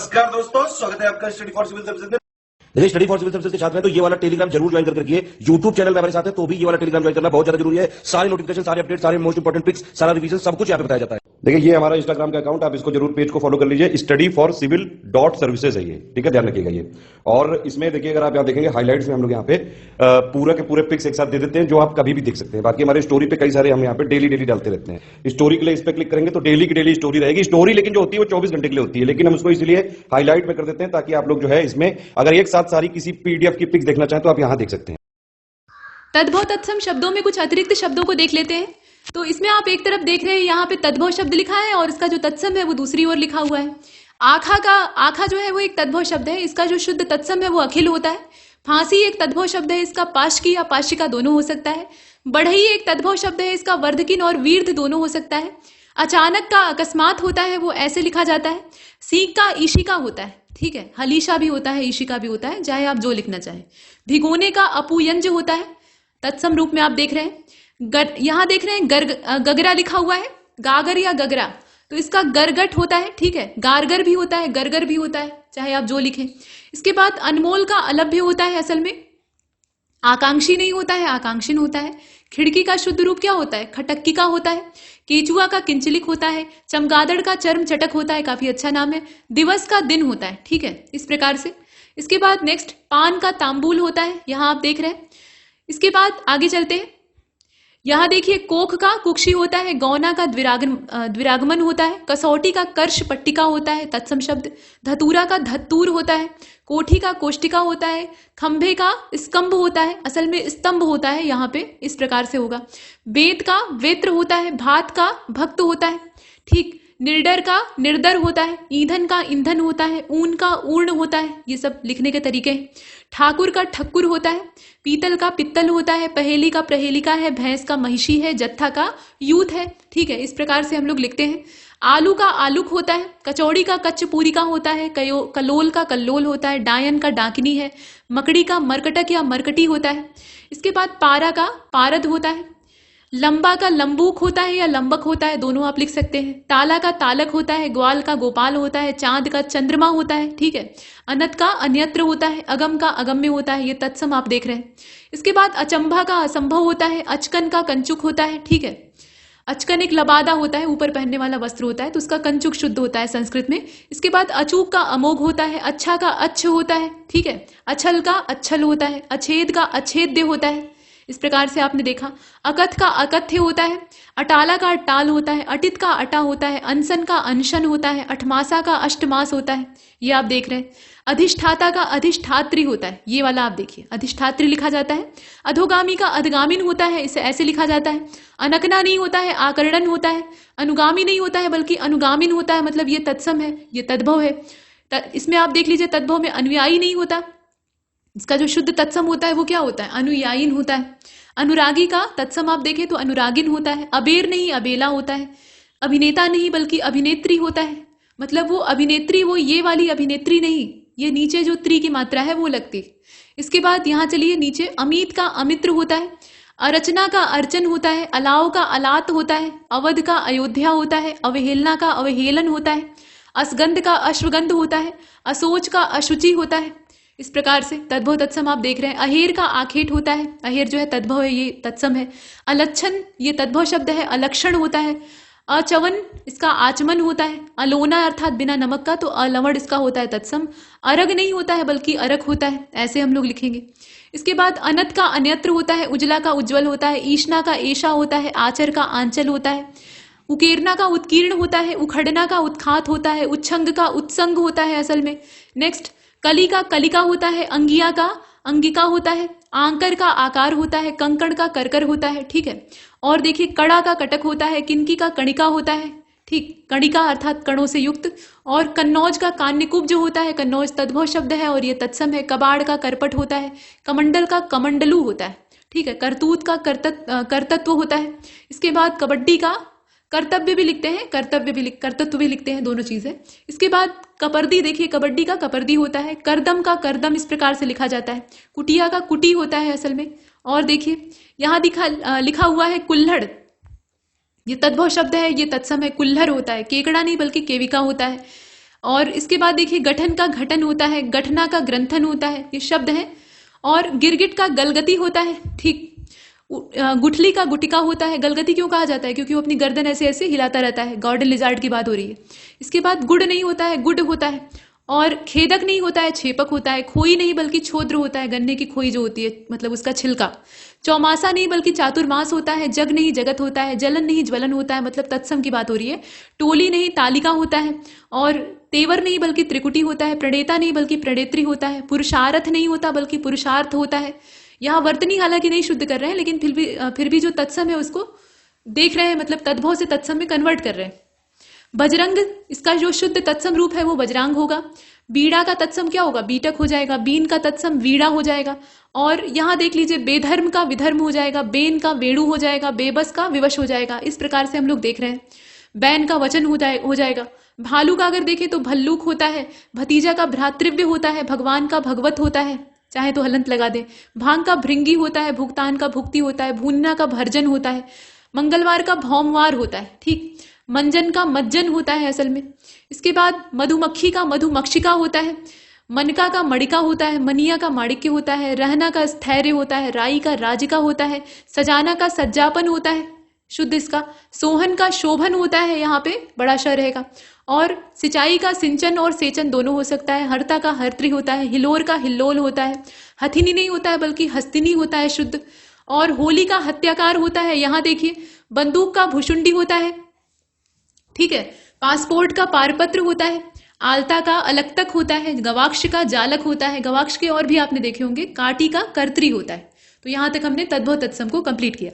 नमस्कार दोस्तों, स्वागत है आपका स्टडी फॉर सिविल सर्विसेज में। देखिए, स्टडी फॉर सिविल सर्विसेज के छात्र हैं तो ये वाला टेलीग्राम जरूर ज्वाइन करके रखिए। यूट्यूब चैनल में हमारे साथ है तो भी ये वाला टेलीग्राम ज्वाइन करना बहुत ज्यादा जरूरी है। सारे नोटिफिकेशन, सारे अपडेट, सारे मोस्ट इंपोर्टेंट पिक्स, सारा रिवीजन सब कुछ यहाँ पे बताया जाता है। देखिए, ये हमारा इंस्टाग्राम का अकाउंट, आप इसको जरूर पेज को फॉलो कर लीजिए। Study for civil dot services है ये, ठीक है, ध्यान रखिएगा ये। और इसमें देखिए, अगर आप यहाँ देखेंगे हाईलाइट्स में हम लोग यहाँ पे पूरा के पूरे पिक्स एक साथ दे देते हैं जो आप कभी भी देख सकते हैं। बाकी हमारे स्टोरी पे कई सारे हम यहाँ पे डेली डालते रहते हैं। स्टोरी के लिए इस पे क्लिक करेंगे तो डेली की डेली स्टोरी रहेगी। स्टोरी लेकिन जो होती है वो 24 घंटे के लिए होती है, लेकिन हम उसको इसलिए हाईलाइट में कर देते हैं ताकि आप लोग जो है इसमें अगर एक साथ सारी किसी पीडीएफ की पिक्स देखना चाहें तो आप यहाँ देख सकते हैं। तद्भव तत्सम शब्दों में कुछ अतिरिक्त शब्दों को देख लेते हैं। तो इसमें आप एक तरफ देख रहे हैं, यहाँ पे तद्भव शब्द लिखा है और इसका जो तत्सम है वो दूसरी ओर लिखा हुआ है। आखा जो है वो एक तद्भव शब्द है, इसका जो शुद्ध तत्सम है वो अखिल होता है। फांसी एक तद्भव शब्द है, इसका पाशकी या पाशिका दोनों हो सकता है। बढ़ई एक तद्भव शब्द है, इसका वर्धकिन और वीर्ध दोनों हो सकता है। अचानक का अकस्मात होता है वो ऐसे लिखा जाता है। सीख का ईशिका होता है, ठीक है, हलीशा भी होता है, ईशिका भी होता है, चाहे आप जो लिखना चाहें। भिगोने का अपुयंज होता है, तत्सम रूप में आप देख रहे हैं। यहां देख रहे हैं गगरा लिखा हुआ है, गागर या गगरा, तो इसका गरगट होता है, ठीक है, गारगर भी होता है, गरगर भी होता है, चाहे आप जो लिखें। इसके बाद अनमोल का अलभ्य होता है, असल में आकांक्षी नहीं होता है, आकांक्षिन होता है। खिड़की का शुद्ध रूप क्या होता है, खटक्की का होता है। केचुआ का किंचलिक होता है। चमगादड़ का चर्म चटक होता है, काफी अच्छा नाम है। दिवस का दिन होता है, ठीक है, इस प्रकार से। इसके बाद नेक्स्ट पान का तांबूल होता है, यहां आप देख रहे हैं। इसके बाद आगे चलते हैं, यहां देखिए कोख का कुक्षी होता है, गौना का द्विरागमन होता है। कसौटी का कर्ष पट्टिका होता है, तत्सम शब्द। धतूरा का धत्तूर होता है। कोठी का कोष्टिका होता है। खंभे का स्तंभ होता है, असल में स्तंभ होता है, यहाँ पे इस प्रकार से होगा। वेद का वेत्र होता है। भात का भक्त होता है, ठीक। निर्डर का निर्दर होता है। ईंधन का ईंधन होता है। ऊन का ऊर्ण होता है। ये सब लिखने के तरीके हैं। ठाकुर का ठक्कुर होता है। पीतल का पित्तल होता है। पहेली का प्रहेलिका है। भैंस का महिषी है। जत्था का यूथ है, ठीक है, इस प्रकार से हम लोग लिखते हैं। आलू का आलूक होता है। कचौड़ी का कच्च पूरी का होता है। कलोल का कल्लोल होता है। डायन का डाकिनी है। मकड़ी का मरकटक या मरकटी होता है। इसके बाद पारा का पारद होता है। लंबा का लंबूक होता है या लंबक होता है, दोनों आप लिख सकते हैं। ताला का तालक होता है। ग्वाल का गोपाल होता है। चांद का चंद्रमा होता है, ठीक है। अनत का अन्यत्र होता है। अगम का अगम्य होता है, ये तत्सम आप देख रहे हैं। इसके बाद अचंभा का असंभव होता है। अचकन का कंचुक होता है, ठीक है। अचकन एक लबादा होता है, ऊपर पहनने वाला वस्त्र होता है, तो उसका कंचुक शुद्ध होता है संस्कृत में। इसके बाद अचूक का अमोघ होता है। अच्छा का अच्छ होता है, ठीक है। अछल का अच्छल होता है। अछेद का अच्छेद्य होता है, इस प्रकार से आपने देखा। अकथ का अकथ्य होता है। अटाला का अट्टाल होता है। अटित का अटा होता है। अनशन का अनशन होता है। अठमासा का अष्टमास होता है, ये आप देख रहे हैं। अधिष्ठाता का अधिष्ठात्री होता है, ये वाला आप देखिए, अधिष्ठात्री लिखा जाता है। अधोगामी का अधगामिन होता है, इसे ऐसे लिखा जाता है। अनकना नहीं होता है, आकर्णन होता है। अनुगामी नहीं होता है बल्कि अनुगामिन होता है, मतलब ये तत्सम है, ये तद्भव है। इसमें आप देख लीजिए, तद्भव में अनुयायी नहीं होता, इसका जो शुद्ध तत्सम होता है वो क्या होता है, अनुयायीन होता है। अनुरागी का तत्सम आप देखें तो अनुरागिन होता है। अबेर नहीं अबेला होता है। अभिनेता नहीं बल्कि अभिनेत्री होता है, मतलब वो अभिनेत्री, वो ये वाली अभिनेत्री नहीं, ये नीचे जो त्री की मात्रा है वो लगती। इसके बाद यहां चलिए नीचे, अमित का अमित्र होता है। अर्चना का अर्चन होता है। अलाव का अलात होता है। अवध का अयोध्या होता है। अवहेलना का अवहेलन होता है। असगंध का अश्वगंध होता है। असोच का अशुचि होता है, इस प्रकार से तद्भव तत्सम आप देख रहे हैं। अहेर का आखेट होता है। अहेर जो है तद्भव है, ये तत्सम है। अलक्षण ये तद्भव शब्द है, अलक्षण होता है। अचवन इसका आचमन होता है। अलोना अर्थात बिना नमक का, तो अलवण इसका होता है तत्सम। अरग नहीं होता है बल्कि अरक होता है, ऐसे हम लोग लिखेंगे। इसके बाद अनत का अन्यत्र होता है। उजला का उज्ज्वल होता है। ईशना का ऐशा होता है। आचर का आंचल होता है। उकेरना का उत्कीर्ण होता है। उखड़ना का उत्खात होता है। उच्छंग का उत्संग होता है असल में। नेक्स्ट, कली का कलिका होता है। अंगिया का अंगिका होता है। आंकर का आकार होता है। कंकण का करकर होता है, ठीक है। और देखिए, कड़ा का कटक होता है। किनकी का कणिका होता है, ठीक, कणिका अर्थात कणों से युक्त। और कन्नौज का कान्यकुब्ज जो होता है, कन्नौज तद्भव शब्द है और ये तत्सम है। कबाड़ का करपट होता है। कमंडल का कमंडलू होता है, ठीक है। करतूत का कर्तत्व होता है। इसके बाद कबड्डी का कर्तव्य भी लिखते हैं, कर्तत्व भी लिखते हैं, दोनों चीजें। इसके बाद कपर्दी, देखिए कबड्डी का कपर्दी होता है। करदम का करदम इस प्रकार से लिखा जाता है। कुटिया का कुटी होता है असल में। और देखिए यहां लिखा हुआ है कुल्हड़, ये तद्भव शब्द है, ये तत्सम है। कुल्हड़ होता है, केकड़ा नहीं बल्कि केविका होता है। और इसके बाद देखिए गठन का घटन होता है, गठना का ग्रंथन होता है, ये शब्द है। और गिरगिट का गलगति होता है, ठीक। गुठली का गुटिका होता है। गलगति क्यों कहा जाता है? क्योंकि वो अपनी गर्दन ऐसे ऐसे हिलाता रहता है। गॉर्डन लिजार्ड की बात हो रही है। इसके बाद गुड़ नहीं होता है, गुड होता है। और खेदक नहीं होता है, छेपक होता है। खोई नहीं बल्कि छोद्र होता है, गन्ने की खोई जो होती है, मतलब उसका छिलका। चौमासा नहीं बल्कि चातुर्मास होता है। जग नहीं जगत होता है। जलन नहीं ज्वलन होता है, मतलब तत्सम की बात हो रही है। टोली नहीं तालिका होता है। और तेवर नहीं बल्कि त्रिकुटी होता है। प्रणेता नहीं बल्कि प्रणेत्री होता है। पुरुषार्थ नहीं होता बल्कि पुरुषार्थ होता है। यहाँ वर्तनी हालांकि नहीं शुद्ध कर रहे हैं, लेकिन फिर भी जो तत्सम है उसको देख रहे हैं, मतलब तद्भव से तत्सम में कन्वर्ट कर रहे हैं। बजरंग, इसका जो शुद्ध तत्सम रूप है वो बजरांग होगा। बीड़ा का तत्सम क्या होगा? बीटक हो जाएगा। बीन का तत्सम वीड़ा हो जाएगा। और यहां देख लीजिए, बेधर्म का विधर्म हो जाएगा। बेन का वेणु हो जाएगा। बेबस का विवश हो जाएगा। इस प्रकार से हम लोग देख रहे हैं। बैन का वचन हो जाएगा। भालू का अगर देखें तो भल्लूक होता है। भतीजा का भ्रातृव्य होता है। भगवान का भगवत होता है, चाहे तो हलंत लगा दे। भांग का भृंगी होता है। भुगतान का भुक्ति होता है। भूनना का भर्जन होता है। मंगलवार का भौमवार होता है, ठीक। मंजन का मज्जन होता है असल में। इसके बाद मधुमक्खी का मधुमक्षिका होता है। मनका का मणिका होता है। मनिया का माणिक्य होता है। रहना का स्थैर्य होता है। राई का राजिका होता है। सजाना का सज्जापन होता है, शुद्ध इसका। सोहन का शोभन होता है, यहाँ पे बड़ा श रहेगा। और सिंचाई का सिंचन और सेचन दोनों हो सकता है। हरता का हर्त्री होता है। हिलोर का हिल्लोल होता है। हथिनी नहीं होता है बल्कि हस्तिनी होता है, शुद्ध। और होली का हत्याकार होता है। यहाँ देखिए, बंदूक का भुषुंडी होता है, ठीक है। पासपोर्ट का पारपत्र होता है। आलता का अलक्तक होता है। गवाक्ष का जालक होता है। गवाक्ष के और भी आपने देखे होंगे। काटी का कर्त्री होता है। तो यहां तक हमने तद्भव तत्सम को कंप्लीट किया।